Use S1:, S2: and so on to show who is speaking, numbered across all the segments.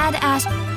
S1: Add as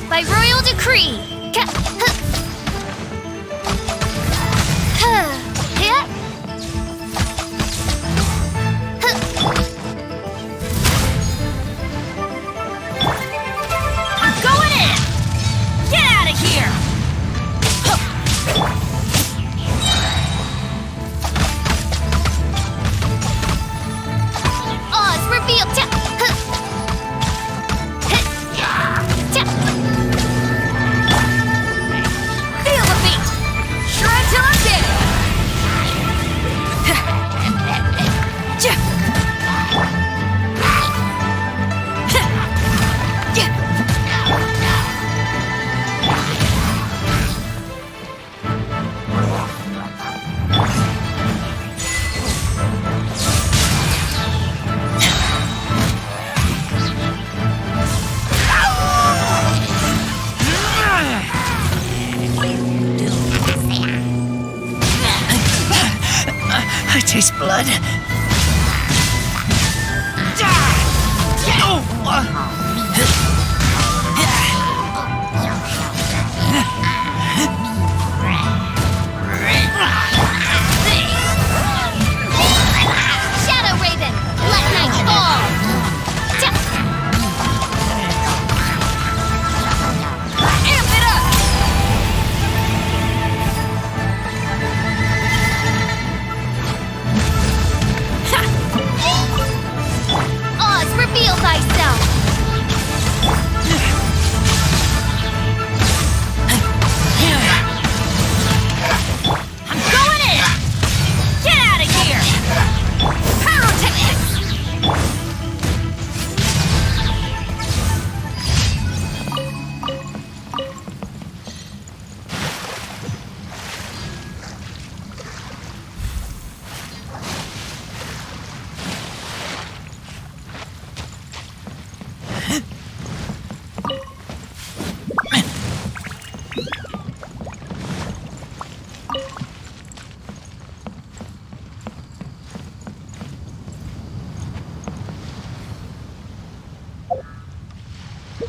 S1: By royal decree! I'm going in! Get out of here! Oz revealed! Feel the beat! Shred till I'm dead!
S2: I taste blood.
S1: Shadow Raven!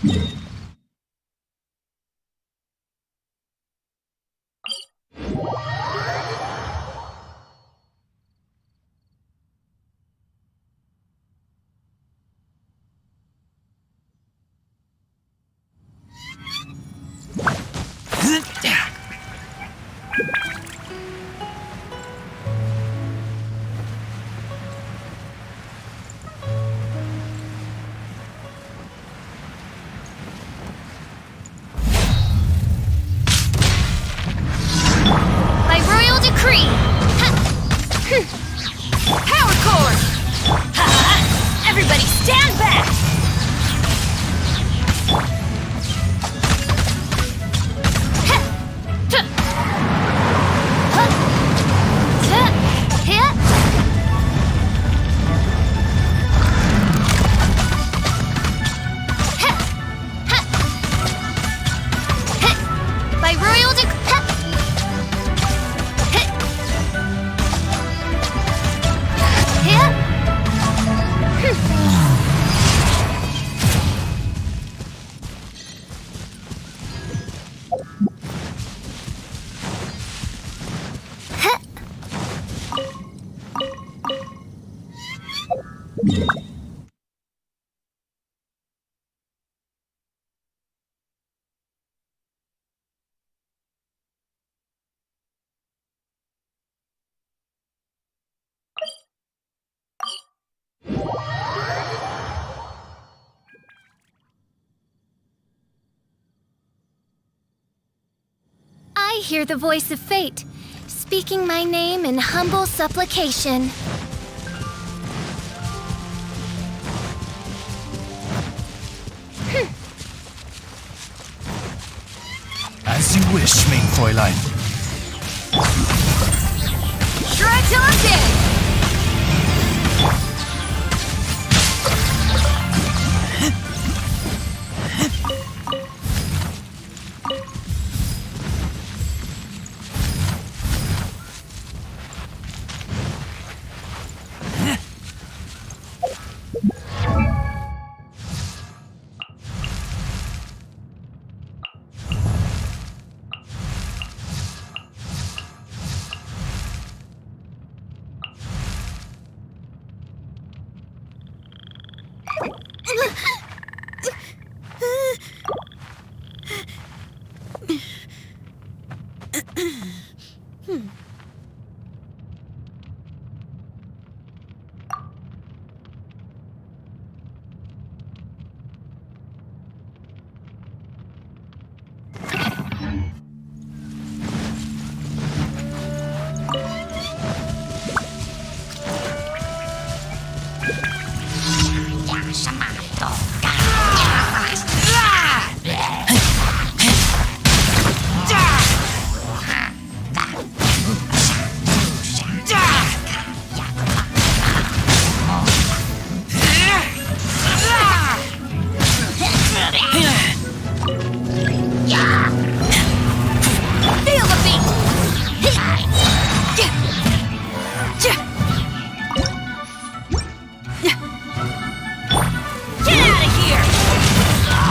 S1: By royal decree! Power core! Everybody stand back! By royal decree! I hear the voice of fate, speaking my name in humble supplication.
S2: As you wish, mein Fräulein.
S1: Try till I'm dead! Get out of here!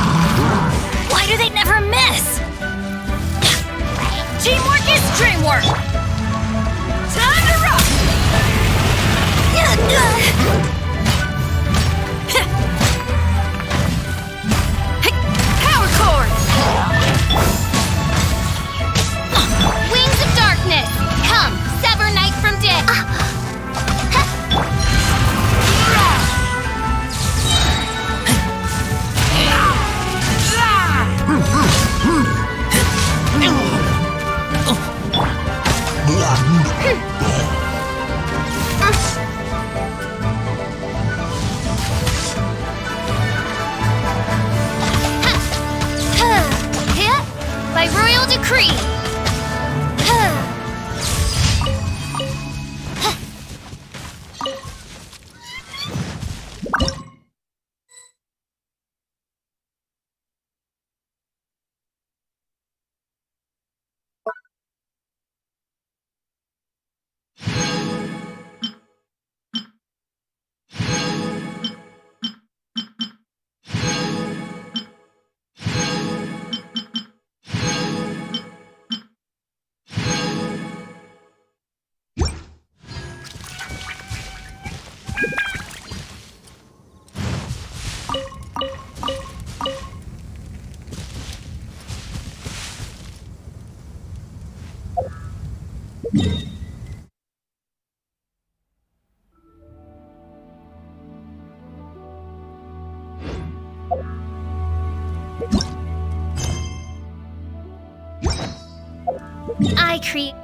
S1: I create.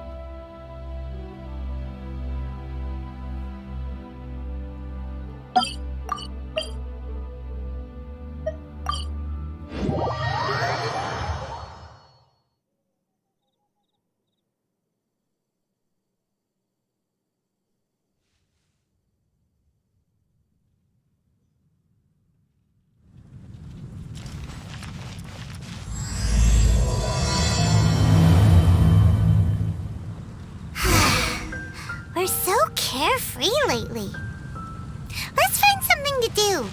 S3: We're so carefree lately. Let's find something to do.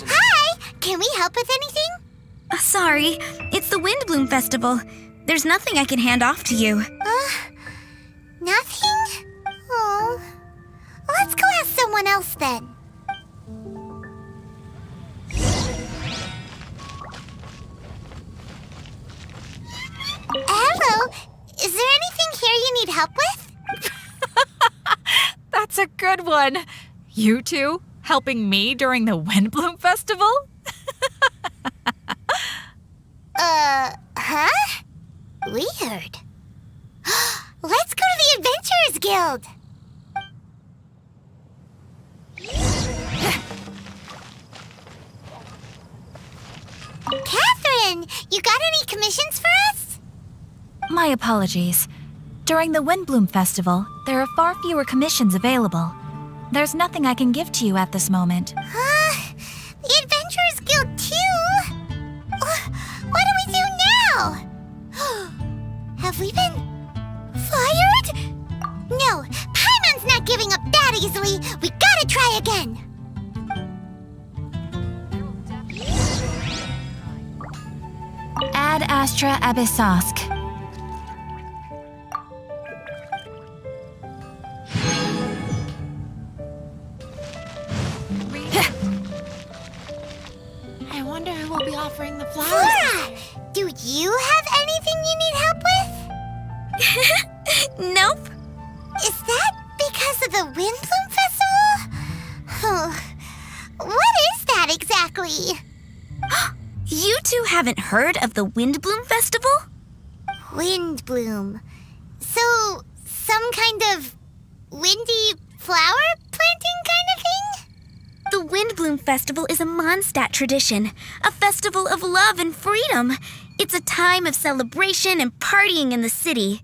S3: Hi! Can we help with anything?
S4: Sorry, it's the Windbloom Festival. There's nothing I can hand off to you.
S3: Nothing? Oh. Let's go ask someone else then. Hello? Is there anything here you need help with?
S5: That's a good one. You two helping me during the Windbloom Festival?
S3: Huh? Weird. Let's go to the Adventurers Guild. Catherine, you got any commissions for us?
S1: My apologies. During the Windbloom Festival, there are far fewer commissions available. There's nothing I can give to you at this moment.
S3: The Adventurers Guild too? What do we do now? Have we been fired? No, Paimon's not giving up that easily. We gotta try again.
S1: Ad Astra Abyssosk.
S6: I wonder who will be offering the flowers.
S3: Flora, do you have anything you need help with?
S4: Nope.
S3: Is that because of the Windbloom Festival? What is that exactly?
S4: You two haven't heard of the Windbloom Festival?
S3: Windbloom. So, some kind of windy flower planting kind of thing?
S4: The Windbloom Festival is a Mondstadt tradition, a festival of love and freedom. It's a time of celebration and partying in the city.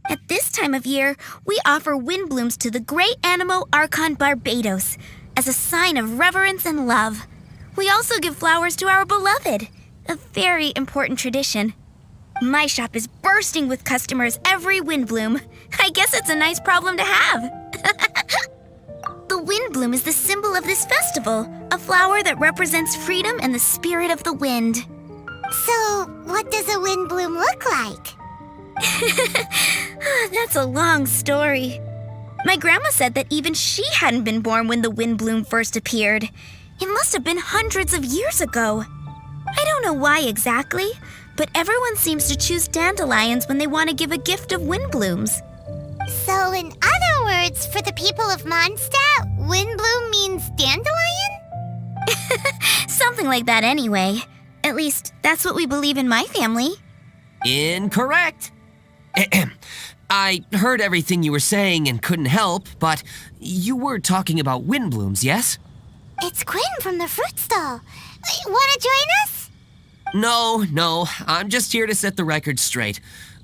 S4: At this time of year, we offer windblooms to the great Animo Archon Barbados as a sign of reverence and love. We also give flowers to our beloved, a very important tradition. My shop is bursting with customers every Windbloom. I guess it's a nice problem to have. The Windbloom is the symbol of this festival, a flower that represents freedom and the spirit of the wind.
S3: So, what does a windbloom look like?
S4: That's a long story. My grandma said that even she hadn't been born when the Windbloom first appeared. It must have been hundreds of years ago. I don't know why exactly, but everyone seems to choose dandelions when they want to give a gift of windblooms.
S3: So, in other words, for the people of Mondstadt, windbloom means dandelion?
S4: Something like that anyway. At least, that's what we believe in my family.
S7: Incorrect. I heard everything you were saying and couldn't help, but you were talking about windblooms, yes?
S3: It's Quinn from the fruit stall. Want to join us?
S7: No, I'm just here to set the record straight.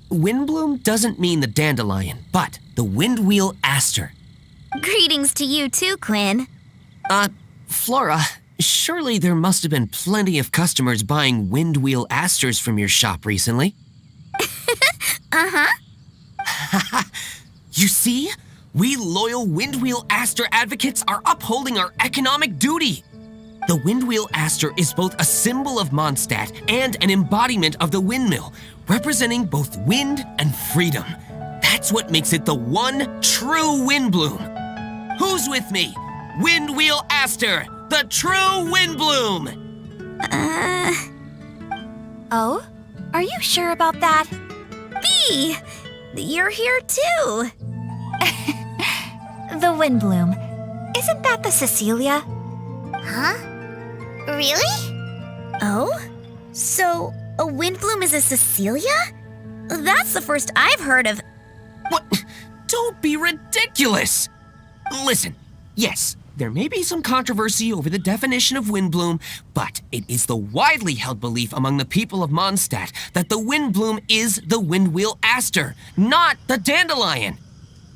S7: Windbloom doesn't mean the dandelion, but the windwheel aster.
S4: Greetings to you too, Quinn.
S7: Flora, surely there must have been plenty of customers buying windwheel asters from your shop recently.
S4: Uh-huh.
S7: You see? We loyal windwheel aster advocates are upholding our economic duty. The windwheel aster is both a symbol of Mondstadt and an embodiment of the windmill, representing both wind and freedom. That's what makes it the one true windbloom. Who's with me? Windwheel aster, the true windbloom.
S1: Oh? Are you sure about that?
S4: B! you're here too.
S1: The Windbloom. Isn't that the Cecilia?
S3: Huh? Really?
S4: Oh? So, a Windbloom is a Cecilia? That's the first I've heard of.
S7: What? Don't be ridiculous! Listen, yes, there may be some controversy over the definition of Windbloom, but it is the widely held belief among the people of Mondstadt that the Windbloom is the Windwheel Aster, not the dandelion.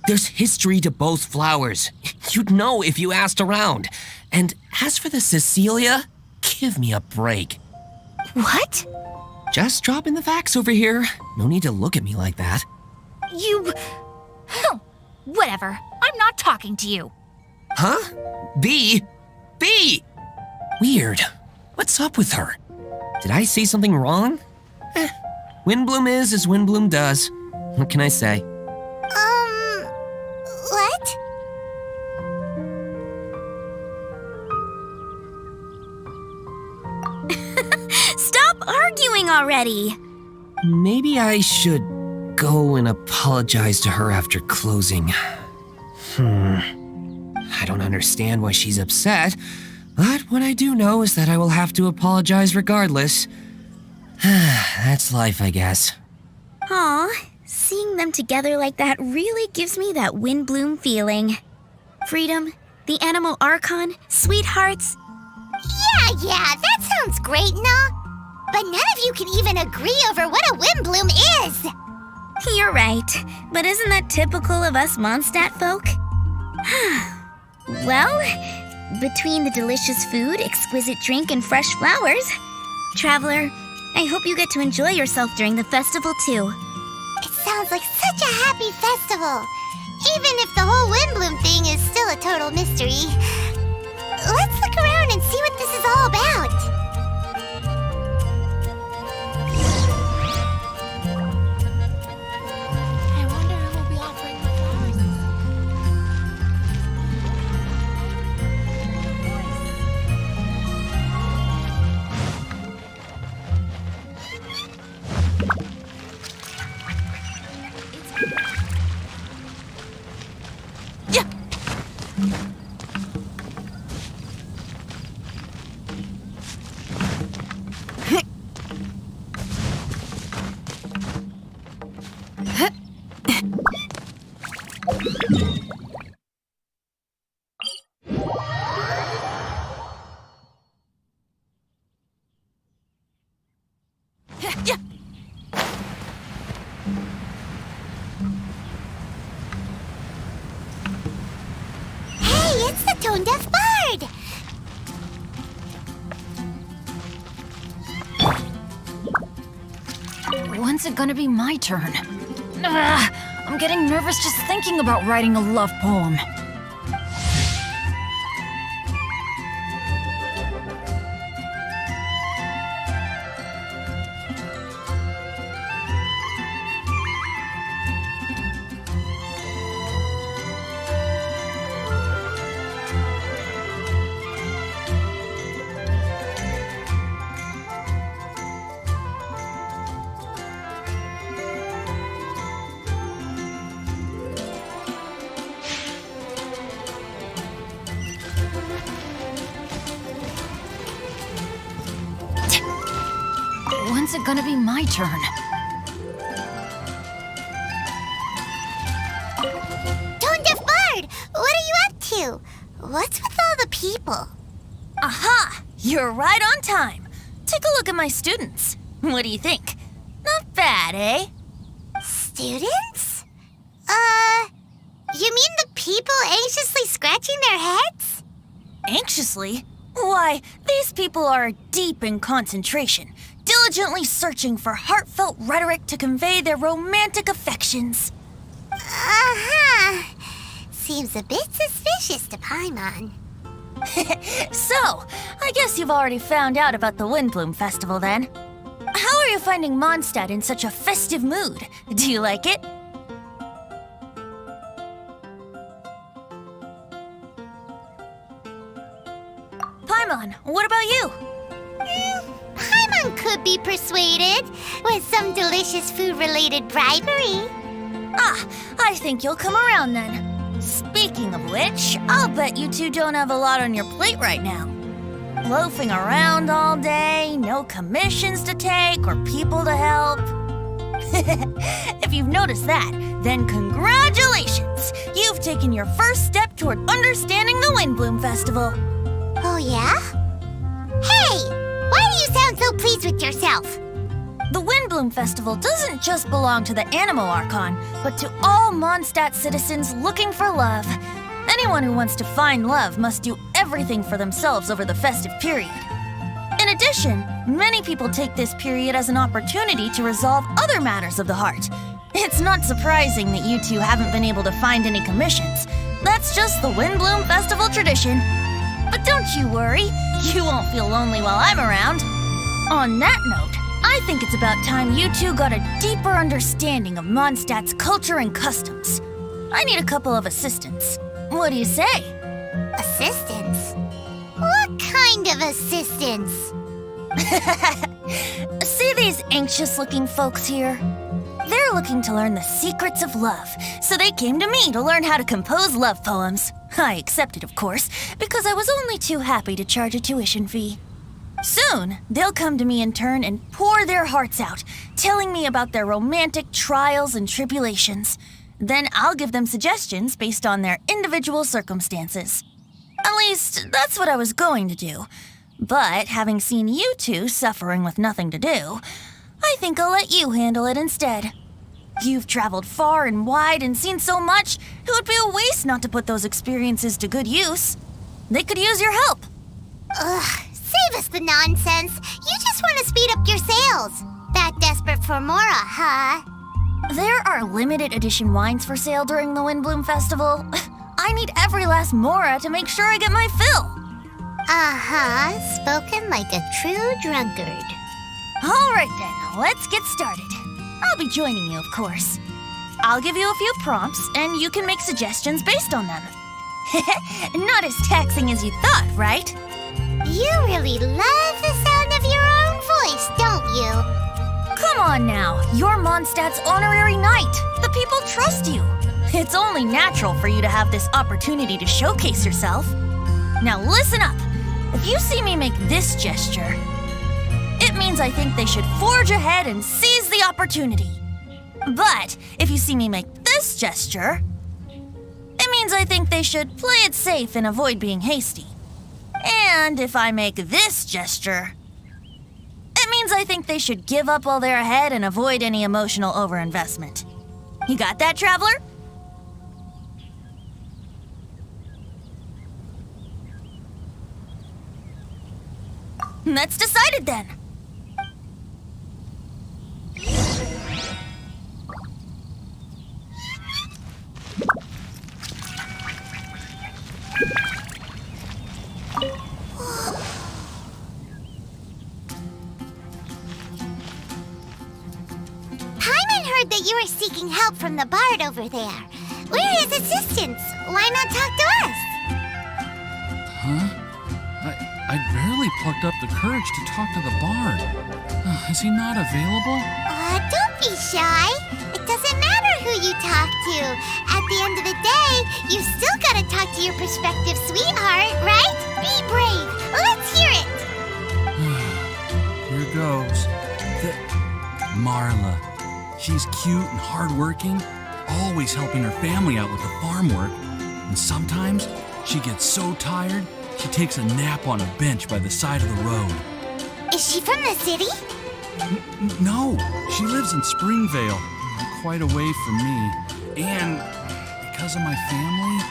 S7: There's history to both flowers. You'd know if you asked around. And as for the Cecilia, give me a break.
S1: What?
S7: Just dropping the facts over here. No need to look at me like that.
S1: You... Whatever. I'm not talking to you.
S7: Huh? B? Weird. What's up with her? Did I say something wrong? Windbloom is as Windbloom does. What can I say?
S3: What?
S4: Stop arguing already!
S7: Maybe I should go and apologize to her after closing. I don't understand why she's upset, but what I do know is that I will have to apologize regardless. That's life, I guess.
S4: Aw, seeing them together like that really gives me that Windbloom feeling. Freedom, the Animal Archon, sweethearts.
S3: Yeah, that sounds great and all. But none of you can even agree over what a Windbloom is.
S4: You're right, but isn't that typical of us Mondstadt folk? Well, between the delicious food, exquisite drink, and fresh flowers, Traveler, I hope you get to enjoy yourself during the festival too.
S3: It sounds like such a happy festival. Even if the whole Windbloom thing is still a total mystery. Let's look around and see what this is all about.
S6: I wonder who will be offering the flowers.
S3: Hey, it's the tone-deaf bard!
S5: When's it gonna be my turn? I'm getting nervous just thinking about writing a love poem. When's it gonna be my turn?
S3: Tone-deaf bard! What are you up to? What's with all the people?
S4: Aha! You're right on time. Take a look at my students. What do you think? Not bad, eh?
S3: Students? You mean the people anxiously scratching their heads?
S4: Anxiously? Why, these people are deep in concentration, diligently searching for heartfelt rhetoric to convey their romantic affections.
S3: Uh-huh. Seems a bit suspicious to Paimon.
S4: So, I guess you've already found out about the Windbloom Festival then. How are you finding Mondstadt in such a festive mood? Do you like it? Paimon, what about you?
S3: Paimon could be persuaded with some delicious food-related bribery.
S4: I think you'll come around then. Speaking of which, I'll bet you two don't have a lot on your plate right now. Loafing around all day, no commissions to take or people to help. If you've noticed that, then congratulations! You've taken your first step toward understanding the Windbloom Festival.
S3: Oh, yeah? Hey! Why do you sound so pleased with yourself?
S4: The Windbloom Festival doesn't just belong to the Animo Archon, but to all Mondstadt citizens looking for love. Anyone who wants to find love must do everything for themselves over the festive period. In addition, many people take this period as an opportunity to resolve other matters of the heart. It's not surprising that you two haven't been able to find any commissions. That's just the Windbloom Festival tradition. But don't you worry, you won't feel lonely while I'm around. On that note, I think it's about time you two got a deeper understanding of Mondstadt's culture and customs. I need a couple of assistants. What do you say?
S3: Assistance? What kind of assistance?
S4: See these anxious-looking folks here? They're looking to learn the secrets of love, so they came to me to learn how to compose love poems. I accepted, of course, because I was only too happy to charge a tuition fee. Soon, they'll come to me in turn and pour their hearts out, telling me about their romantic trials and tribulations. Then I'll give them suggestions based on their individual circumstances. At least, that's what I was going to do. But having seen you two suffering with nothing to do, I think I'll let you handle it instead. You've traveled far and wide and seen so much, it would be a waste not to put those experiences to good use. They could use your help.
S3: Ugh, save us the nonsense. You just want to speed up your sales. That desperate for Mora, huh?
S4: There are limited edition wines for sale during the Windbloom Festival. I need every last Mora to make sure I get my fill.
S3: Uh-huh, spoken like a true drunkard.
S4: All right then, let's get started. I'll be joining you, of course. I'll give you a few prompts, and you can make suggestions based on them. Not as taxing as you thought, right?
S3: You really love the sound of your own voice, don't you?
S4: Come on now, you're Mondstadt's honorary knight. The people trust you. It's only natural for you to have this opportunity to showcase yourself. Now listen up. If you see me make this gesture, it means I think they should forge ahead and seize the opportunity. But if you see me make this gesture, it means I think they should play it safe and avoid being hasty. And if I make this gesture, it means I think they should give up while they're ahead and avoid any emotional overinvestment. You got that, traveler? That's decided then.
S3: Paimon heard that you were seeking help from the bard over there. We're his assistants. Why not talk to us?
S2: Huh? I barely plucked up the courage to talk to the bard. Is he not available?
S3: Don't be shy. It doesn't matter who you talk to. At the end of the day, you still gotta talk to your prospective sweetheart, right? Be brave. Let's hear it.
S2: Here goes. Marla. She's cute and hardworking, always helping her family out with the farm work. And sometimes she gets so tired, she takes a nap on a bench by the side of the road.
S3: Is she from the city?
S2: No, she lives in Springvale, quite away from me. And because of my family,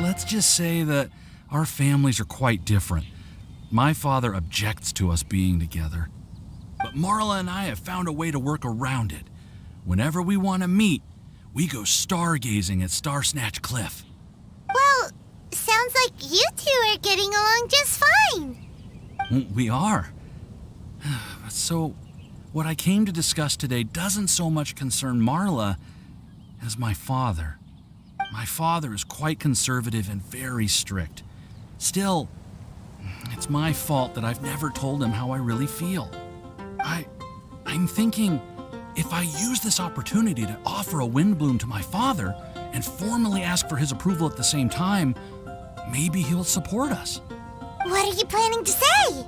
S2: let's just say that our families are quite different. My father objects to us being together. But Marla and I have found a way to work around it. Whenever we want to meet, we go stargazing at Star Snatch Cliff.
S3: Well, sounds like you two are getting along just fine.
S2: We are. So, what I came to discuss today doesn't so much concern Marla as my father. My father is quite conservative and very strict. Still, it's my fault that I've never told him how I really feel. I'm thinking, if I use this opportunity to offer a wind bloom to my father and formally ask for his approval at the same time, maybe he'll support us.
S3: What are you planning to say?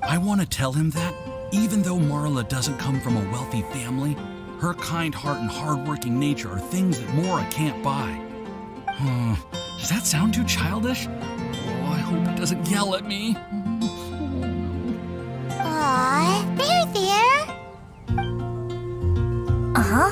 S2: I want to tell him that, even though Marla doesn't come from a wealthy family, her kind heart and hardworking nature are things that Mora can't buy. Does that sound too childish? Oh, I hope he doesn't yell at me.
S3: Aw, there.
S1: Uh-huh.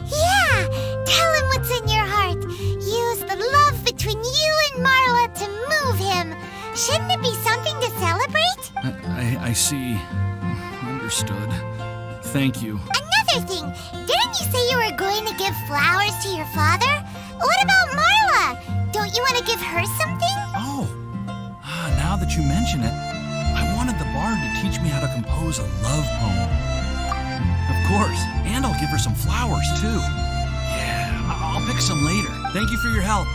S3: Yeah, tell him what's in your heart. Use the love between you and Marla to move him. Shouldn't it be something to celebrate?
S2: I see. Understood. Thank you.
S3: Another thing, didn't you say you were going to give flowers to your father? What about Marla? Don't you want to give her something?
S2: Oh, now that you mention it, I wanted the bard to teach me how to compose a love poem. Of course, and I'll give her some flowers too. Yeah, I'll pick some later. Thank you for your help.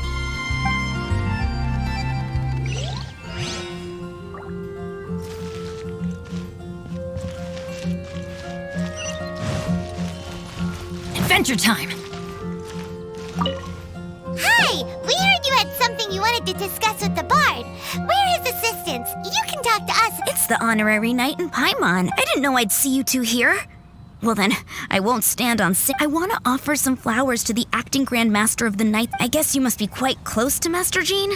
S5: Adventure time!
S3: Hi, we heard you had something you wanted to discuss with the bard. We're his assistants. You can talk to us.
S4: It's the honorary knight in Paimon. I didn't know I'd see you two here. Well then, I won't stand on I want to offer some flowers to the acting Grand Master of the Night. I guess you must be quite close to Master Jean?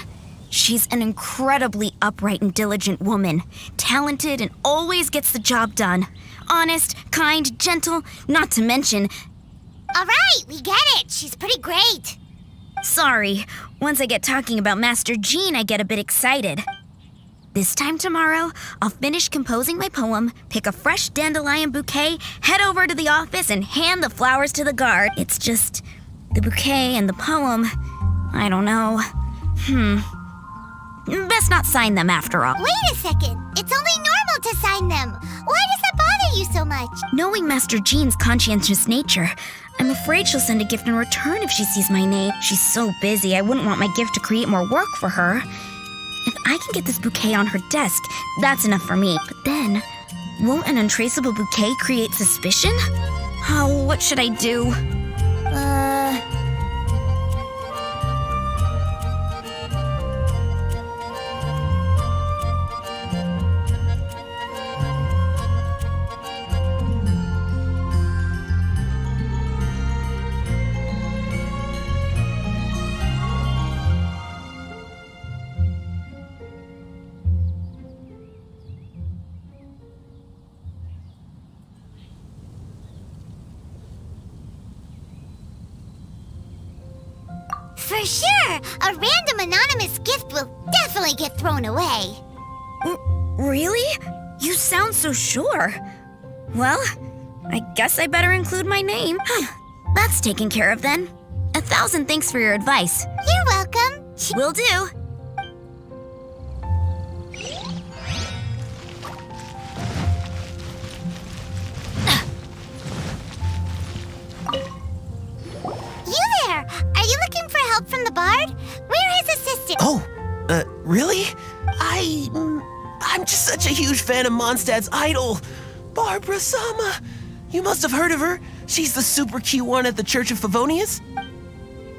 S4: She's an incredibly upright and diligent woman. Talented and always gets the job done. Honest, kind, gentle, not to mention...
S3: All right, we get it. She's pretty great.
S4: Sorry, once I get talking about Master Jean, I get a bit excited. This time tomorrow, I'll finish composing my poem, pick a fresh dandelion bouquet, head over to the office, and hand the flowers to the guard. It's just the bouquet and the poem. I don't know. Best not sign them after all.
S3: Wait a second. It's only normal to sign them. Why does that bother you so much?
S4: Knowing Master Jean's conscientious nature, I'm afraid she'll send a gift in return if she sees my name. She's so busy, I wouldn't want my gift to create more work for her. If I can get this bouquet on her desk, that's enough for me. But then, won't an untraceable bouquet create suspicion? Oh, what should I do?
S3: For sure, a random anonymous gift will definitely get thrown away.
S4: Really? You sound so sure. Well, I guess I better include my name. That's taken care of then. 1,000 thanks for your advice.
S3: You're welcome.
S4: Will do.
S3: You there! Are you looking for help from the bard? We're his assistant.
S7: Oh, really? I'm just such a huge fan of Mondstadt's idol, Barbara Sama. You must have heard of her. She's the super cute one at the Church of Favonius.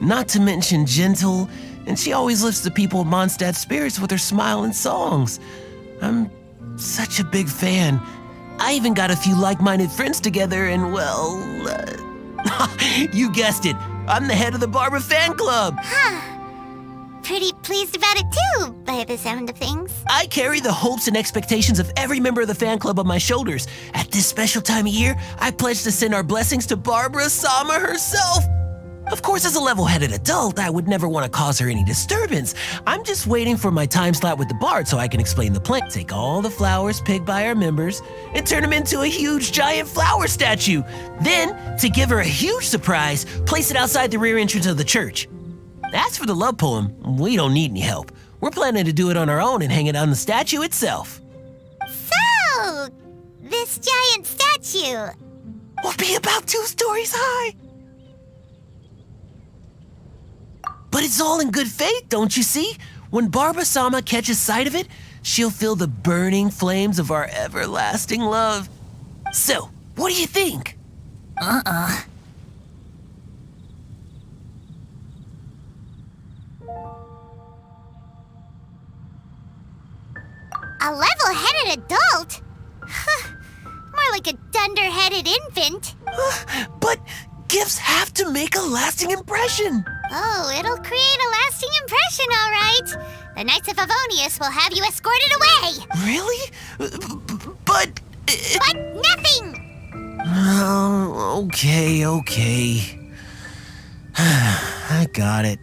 S7: Not to mention gentle, and she always lifts the people of Mondstadt's spirits with her smile and songs. I'm such a big fan. I even got a few like-minded friends together, and well, you guessed it. I'm the head of the Barbara fan club.
S3: Pretty pleased about it too, by the sound of things.
S7: I carry the hopes and expectations of every member of the fan club on my shoulders. At this special time of year, I pledge to send our blessings to Barbara Sama herself. Of course, as a level-headed adult, I would never want to cause her any disturbance. I'm just waiting for my time slot with the bard so I can explain the plan. Take all the flowers picked by our members and turn them into a huge giant flower statue. Then, to give her a huge surprise, place it outside the rear entrance of the church. As for the love poem, we don't need any help. We're planning to do it on our own and hang it on the statue itself.
S3: So, this giant statue.
S7: Will be about 2 stories high. But
S8: it's all in good faith, don't you see? When Barbasama catches sight of it, she'll feel the burning flames of our everlasting love. So, what do you think?
S3: A level-headed adult? More like a dunder-headed infant.
S8: But gifts have to make a lasting impression.
S3: Oh, it'll create a lasting impression, all right. The Knights of Avonius will have you escorted away.
S8: Really? But...
S3: But nothing!
S8: Oh, okay. I got it.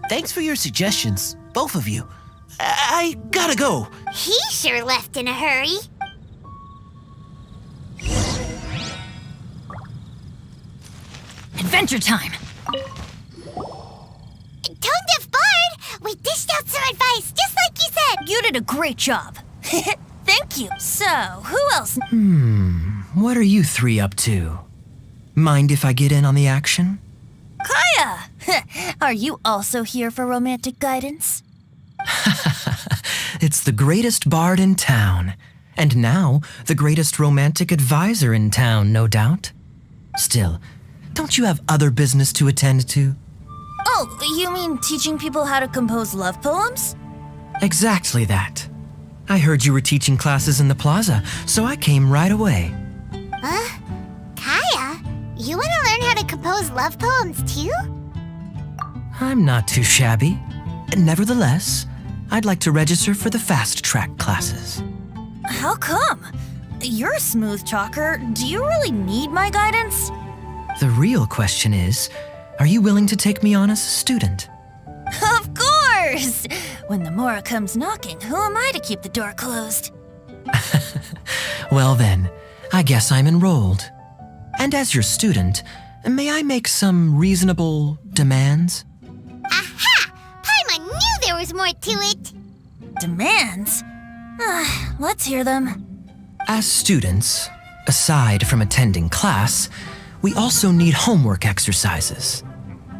S8: Thanks for your suggestions, both of you. I gotta go.
S3: He sure left in a hurry.
S5: Adventure time!
S3: Tone Deaf Bard, we dished out some advice, just like you said.
S4: You did a great job. Thank you. So, who else?
S9: What are you three up to? Mind if I get in on the action?
S4: Kaya! Are you also here for romantic guidance?
S9: It's the greatest bard in town. And now, the greatest romantic advisor in town, no doubt. Still, don't you have other business to attend to?
S4: Oh, you mean teaching people how to compose love poems?
S9: Exactly that. I heard you were teaching classes in the plaza, so I came right away.
S3: Huh? Kaya, you want to learn how to compose love poems too?
S9: I'm not too shabby. Nevertheless, I'd like to register for the fast track classes.
S4: How come? You're a smooth talker. Do you really need my guidance?
S9: The real question is, are you willing to take me on as a student?
S4: Of course! When the Mora comes knocking, who am I to keep the door closed?
S9: Well then, I guess I'm enrolled. And as your student, may I make some reasonable demands?
S3: Aha! Paimon knew there was more to it.
S4: Demands? Let's hear them.
S9: As students, aside from attending class, we also need homework exercises.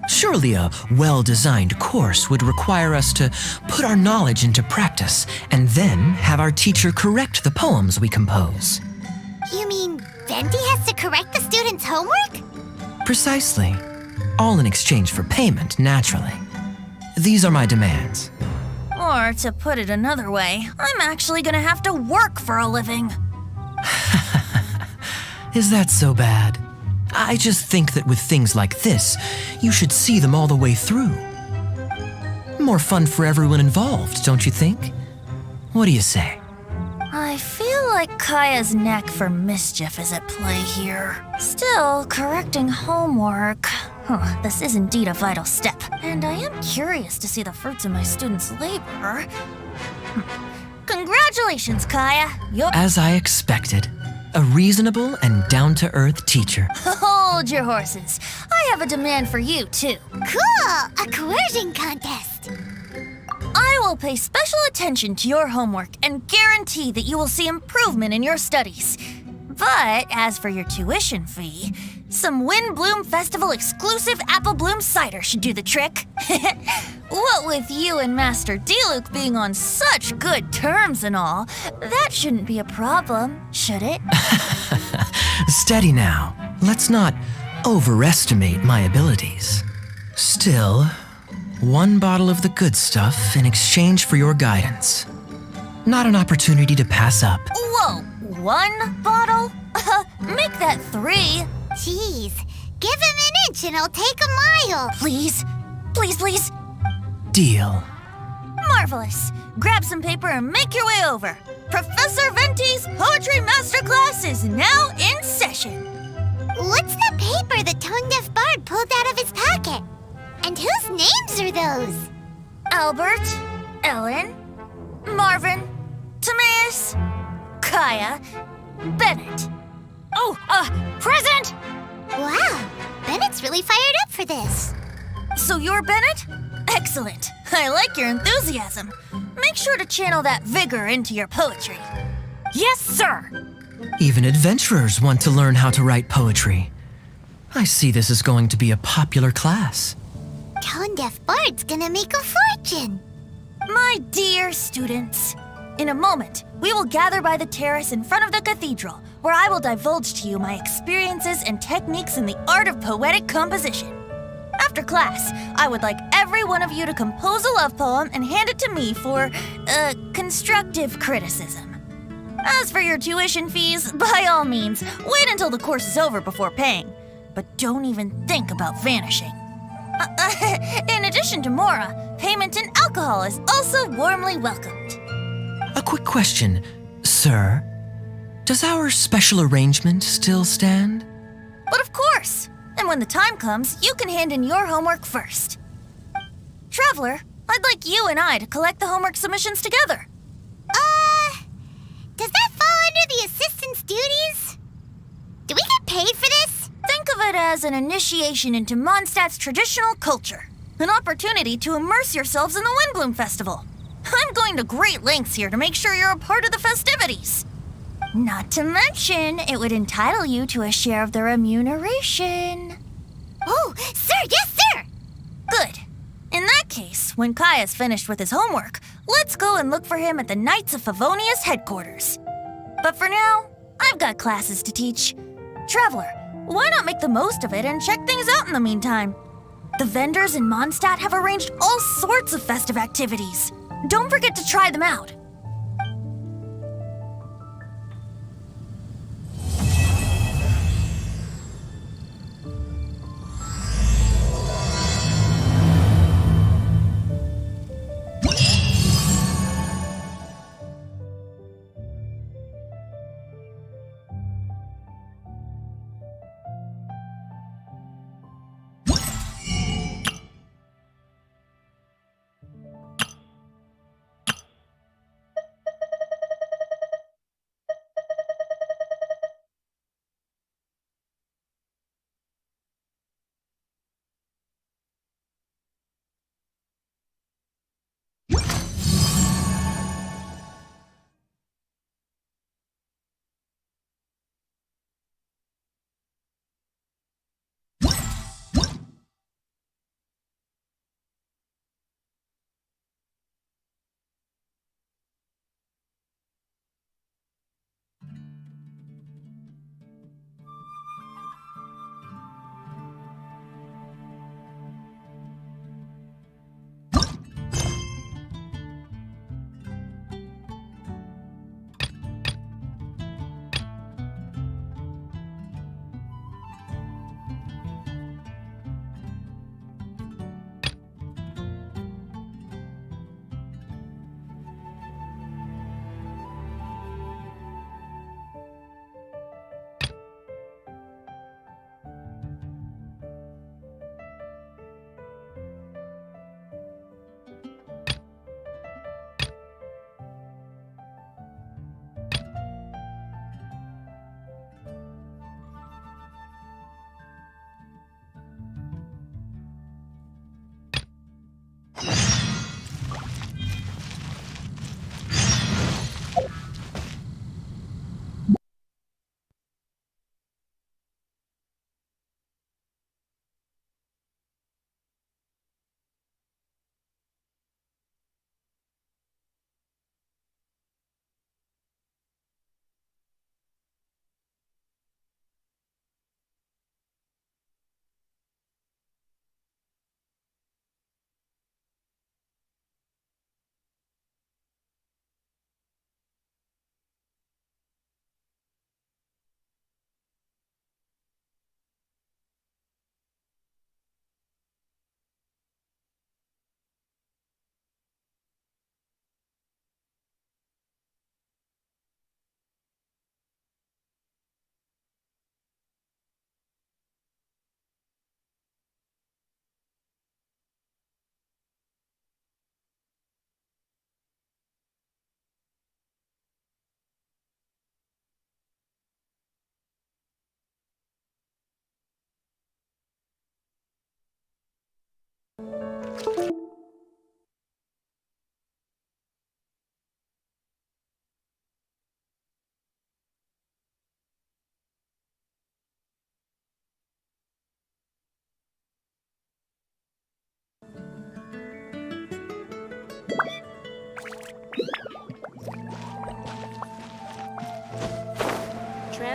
S9: Surely a well-designed course would require us to put our knowledge into practice and then have our teacher correct the poems we compose.
S3: You mean Venti has to correct the students' homework?
S9: Precisely. All in exchange for payment, naturally. These are my demands.
S4: Or, to put it another way, I'm actually gonna have to work for a living.
S9: Is that so bad? I just think that with things like this, you should see them all the way through. More fun for everyone involved, don't you think? What do you say?
S4: I feel like Kaya's knack for mischief is at play here. Still, correcting homework. This is indeed a vital step, and I am curious to see the fruits of my students' labor. Congratulations, Kaya! You're—
S9: As I expected, a reasonable and down-to-earth teacher.
S4: Hold your horses. I have a demand for you, too.
S3: Cool! A coercion contest.
S4: I will pay special attention to your homework and guarantee that you will see improvement in your studies. But as for your tuition fee, some Wind Bloom Festival exclusive apple bloom cider should do the trick. What with you and Master Diluc being on such good terms and all, that shouldn't be a problem, should it?
S9: Steady now. Let's not overestimate my abilities. Still, one bottle of the good stuff in exchange for your guidance. Not an opportunity to pass up.
S4: Whoa, one bottle? Make that 3.
S3: Jeez, give him an inch and I'll take a mile.
S4: Please, please, please.
S9: Deal.
S4: Marvelous. Grab some paper and make your way over. Professor Venti's Poetry Masterclass is now in session.
S3: What's the paper the Tone Deaf Bard pulled out of his pocket? And whose names are those?
S4: Albert, Ellen, Marvin, Timaeus, Kaya, Bennett.
S5: Oh, present!
S3: Wow, Bennett's really fired up for this.
S4: So you're Bennett? Excellent. I like your enthusiasm. Make sure to channel that vigor into your poetry.
S5: Yes, sir!
S9: Even adventurers want to learn how to write poetry. I see this is going to be a popular class.
S3: tone-deaf bard's gonna make a fortune.
S10: My dear students, in a moment, we will gather by the terrace in front of the cathedral, where I will divulge to you my experiences and techniques in the art of poetic composition. After class, I would like every one of you to compose a love poem and hand it to me for, constructive criticism. As for your tuition fees, by all means, wait until the course is over before paying. But don't even think about vanishing. In addition to Mora, payment in alcohol is also warmly welcomed.
S9: A quick question, sir. Does our special arrangement still stand?
S10: But of course! And when the time comes, you can hand in your homework first. Traveler, I'd like you and I to collect the homework submissions together.
S3: Does that fall under the assistant's duties? Do we get paid for this?
S10: Think of it as an initiation into Mondstadt's traditional culture. An opportunity to immerse yourselves in the Windbloom Festival. I'm going to great lengths here to make sure you're a part of the festivities. Not to mention, it would entitle you to a share of the remuneration.
S3: Oh, sir, yes, sir!
S10: Good. In that case, when Kai is finished with his homework, let's go and look for him at the Knights of Favonius headquarters. But for now, I've got classes to teach. Traveler, why not make the most of it and check things out in the meantime? The vendors in Mondstadt have arranged all sorts of festive activities. Don't forget to try them out.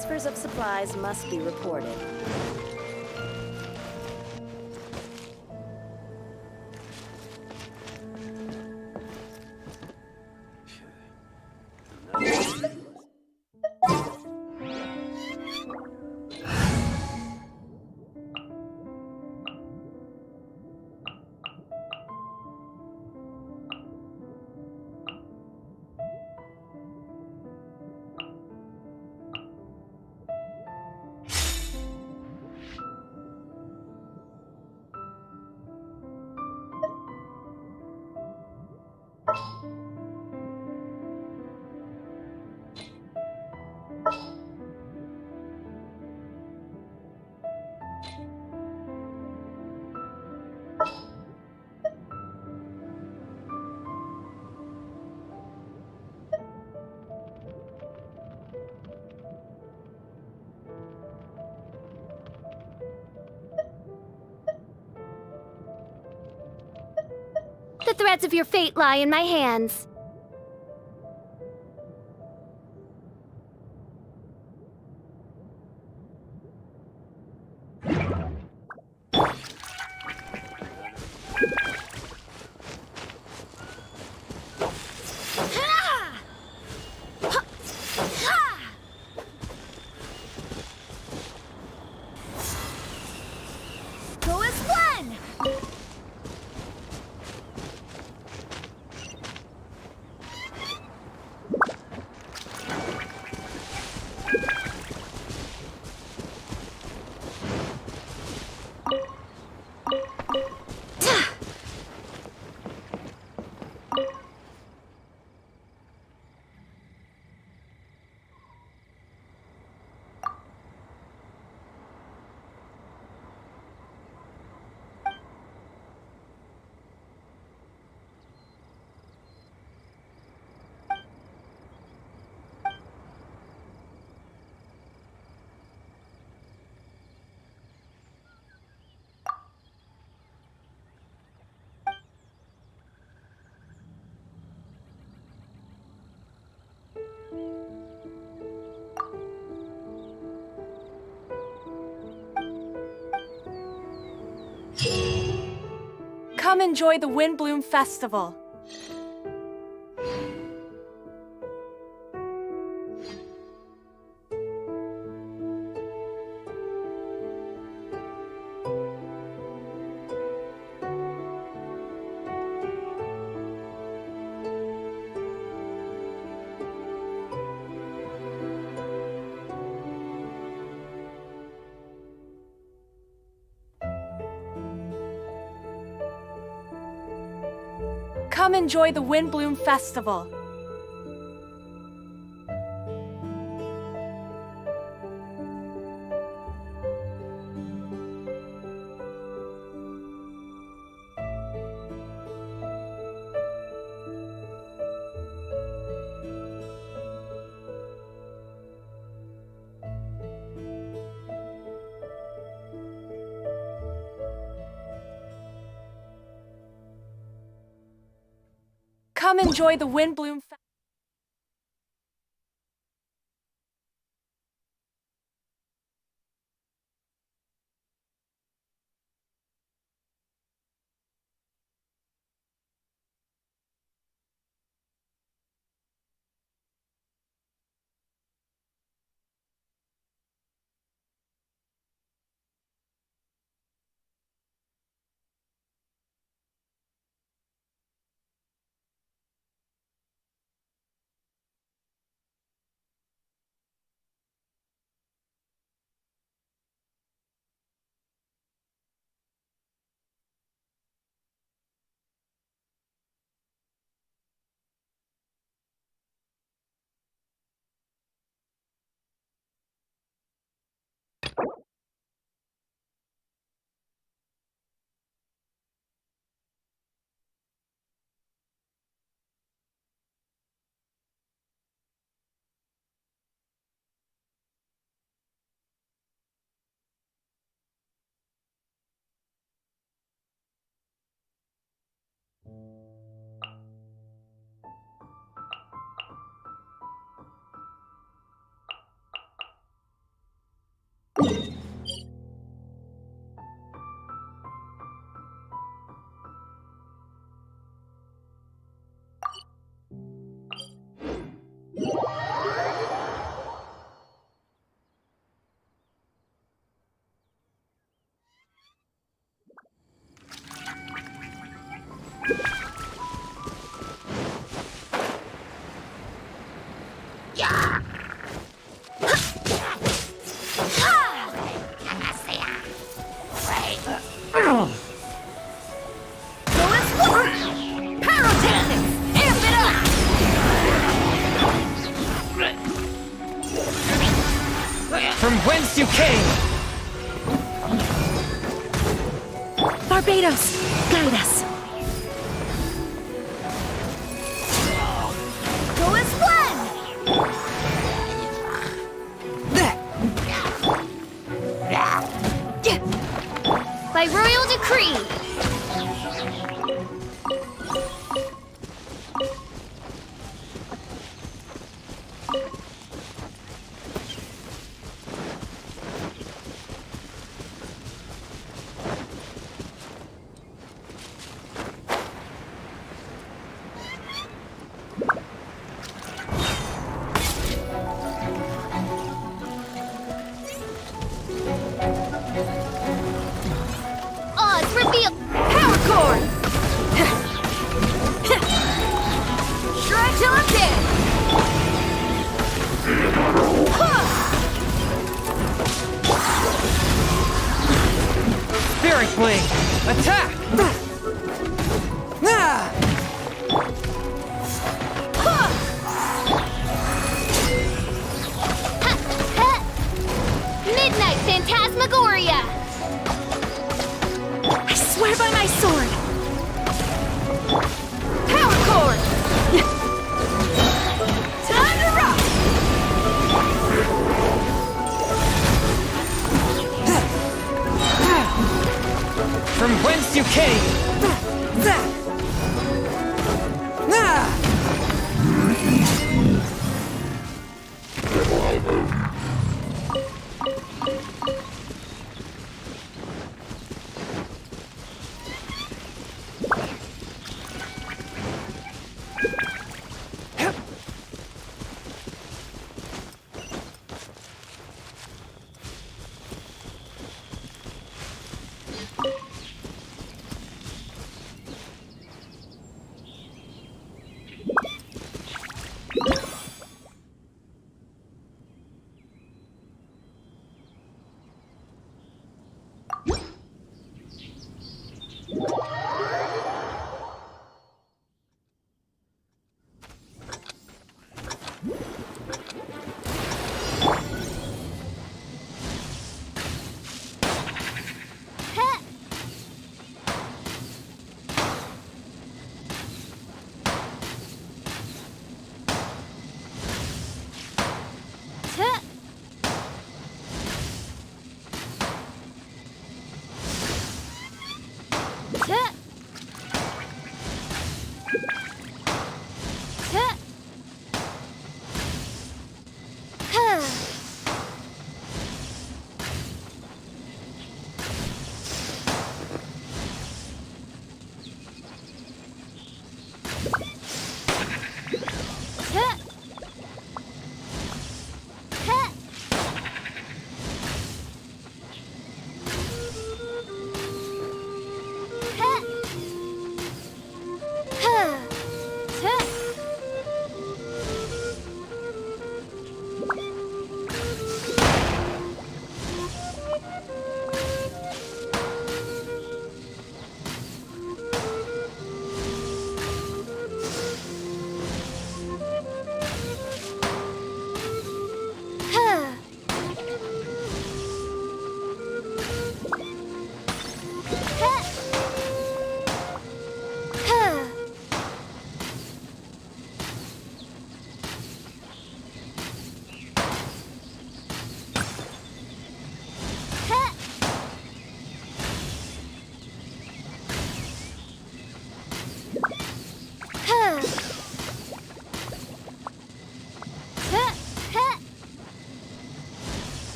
S11: transfers of supplies must be reported.
S12: The threads of your fate lie in my hands.
S10: Go as one!
S11: Come enjoy the Windbloom Festival. Come enjoy the Windbloom Festival. Come enjoy the Windbloom Festival.
S8: whence you came!
S12: Barbados, guide us.
S10: Go as one!
S12: By royal decree.
S3: Oz, reveal.
S10: Power cord! Strike till I'm dead!
S8: Spirit Blade! Attack!
S3: Midnight Phantasmagoria.
S12: I swear by my sword.
S10: Power cord! Time to rock!
S8: From whence you came!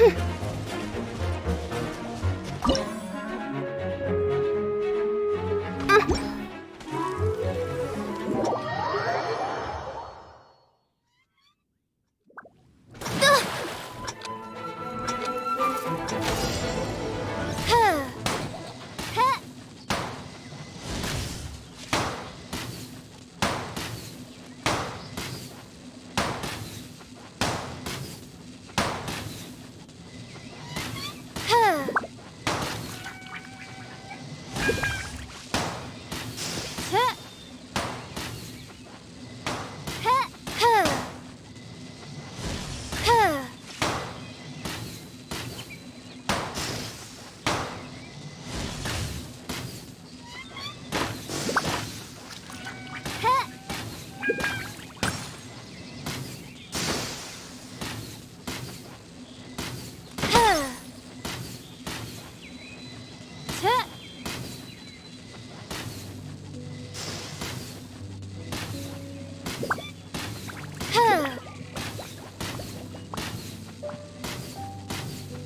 S3: Ahem.